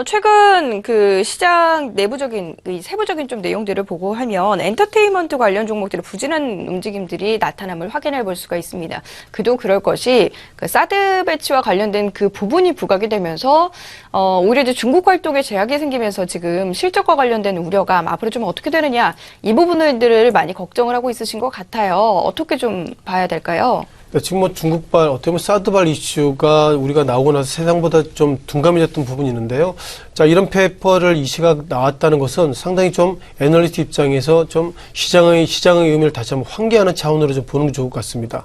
최근 그 시장 내부적인, 이 세부적인 좀 내용들을 보고 하면 엔터테인먼트 관련 종목들의 부진한 움직임들이 나타남을 확인해 볼 수가 있습니다. 그도 그럴 것이 그 사드 배치와 관련된 그 부분이 부각이 되면서 오히려 이제 중국 활동에 제약이 생기면서 지금 실적과 관련된 우려가 앞으로 좀 어떻게 되느냐 이 부분들을 많이 걱정을 하고 있으신 것 같아요. 어떻게 좀 봐야 될까요? 지금 뭐 중국발, 어떻게 보면 사드발 이슈가 우리가 나오고 나서 세상보다 좀 둔감해졌던 부분이 있는데요. 자, 이런 페이퍼를 이 시각 나왔다는 것은 상당히 좀 애널리스트 입장에서 좀 시장의 의미를 다시 한번 환기하는 차원으로 좀 보는 게 좋을 것 같습니다.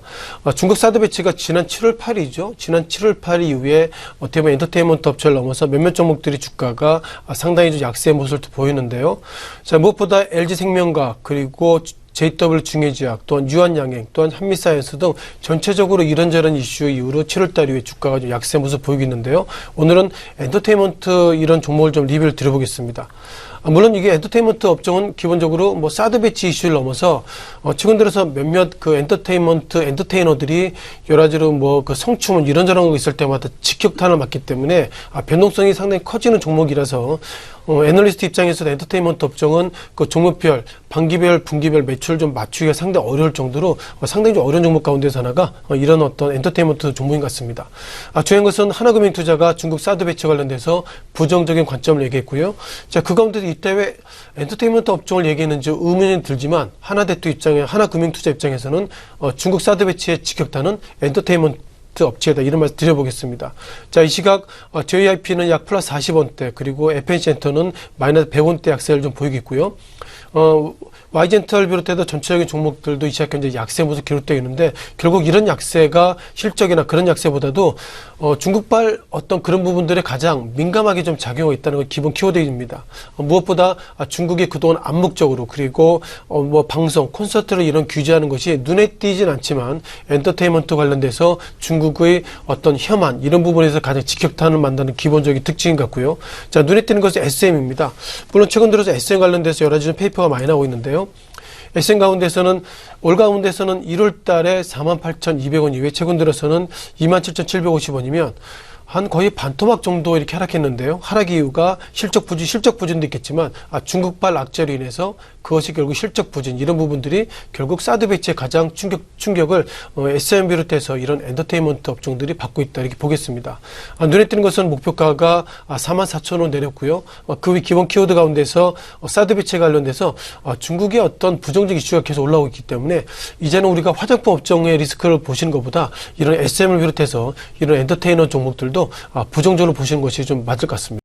중국 사드 배치가 지난 7월 8일이죠. 지난 7월 8일 이후에 어떻게 보면 엔터테인먼트 업체를 넘어서 몇몇 종목들이 주가가 상당히 좀 약세의 모습을 보이는데요. 자, 무엇보다 LG생명과 그리고 JW 중해지약, 또한 유한양행, 또한 한미사이언스 등 전체적으로 이런저런 이슈 이후로 7월달 이후에 주가가 좀 약세 모습 보이고 있는데요. 오늘은 엔터테인먼트 이런 종목을 좀 리뷰를 드려보겠습니다. 물론 이게 엔터테인먼트 업종은 기본적으로 뭐 사드 배치 이슈를 넘어서 최근 들어서 몇몇 그 엔터테이너들이 여러 가지로 뭐 그 성추문 이런저런 거 있을 때마다 직격탄을 맞기 때문에 변동성이 상당히 커지는 종목이라서 애널리스트 입장에서도 엔터테인먼트 업종은 그 종목별, 반기별, 분기별 매출 좀 맞추기가 상당히 어려울 정도로 상당히 좀 어려운 종목 가운데서 하나가 이런 어떤 엔터테인먼트 종목인 것 같습니다. 중요한 것은 하나금융투자가 중국 사드 배치 관련돼서 부정적인 관점을 얘기했고요. 자, 그 가운데서 이때 왜 엔터테인먼트 업종을 얘기했는지 의문이 들지만 하나금융투자 입장에서는 중국 사드 배치의 직격탄은 엔터테인먼트 업체다 이런 말씀 드려보겠습니다. 자, 이 시각 JYP는 약 플러스 40원대 그리고 FNC엔터는 마이너스 100원대 약세를 좀 보이고 있고요. Y젠터를 비롯해서 전체적인 종목들도 이 시각 현재 약세 모습 기록되어 있는데 결국 이런 약세가 실적이나 그런 약세보다도 중국발 어떤 그런 부분들에 가장 민감하게 좀 작용하고 있다는 건 기본 키워드입니다. 무엇보다 중국이 그동안 암묵적으로 그리고 뭐 방송, 콘서트를 이런 규제하는 것이 눈에 띄진 않지만 엔터테인먼트 관련돼서 중국의 어떤 혐한 이런 부분에서 가장 직격탄을 만드는 기본적인 특징인 것 같고요. 자, 눈에 띄는 것은 SM입니다. 물론 최근 들어서 SM 관련돼서 여러 가지 페이퍼가 많이 나오고 있는데요. SM 가운데서는 올 가운데서는 1월 달에 48,200원 이후에 최근 들어서는 27,750원이면 한 거의 반토막 정도 이렇게 하락했는데요. 하락 이유가 실적 부진도 있겠지만 중국발 악재로 인해서 그것이 결국 실적 부진 이런 부분들이 결국 사드 배치의 가장 충격을 SM 비롯해서 이런 엔터테인먼트 업종들이 받고 있다 이렇게 보겠습니다. 눈에 띄는 것은 목표가가 44,000원 내렸고요. 그 위 기본 키워드 가운데서 사드 배치에 관련돼서 중국의 어떤 부정적 이슈가 계속 올라오고 있기 때문에 이제는 우리가 화장품 업종의 리스크를 보시는 것보다 이런 SM을 비롯해서 이런 엔터테이너 종목들도 부정적으로 보시는 것이 좀 맞을 것 같습니다.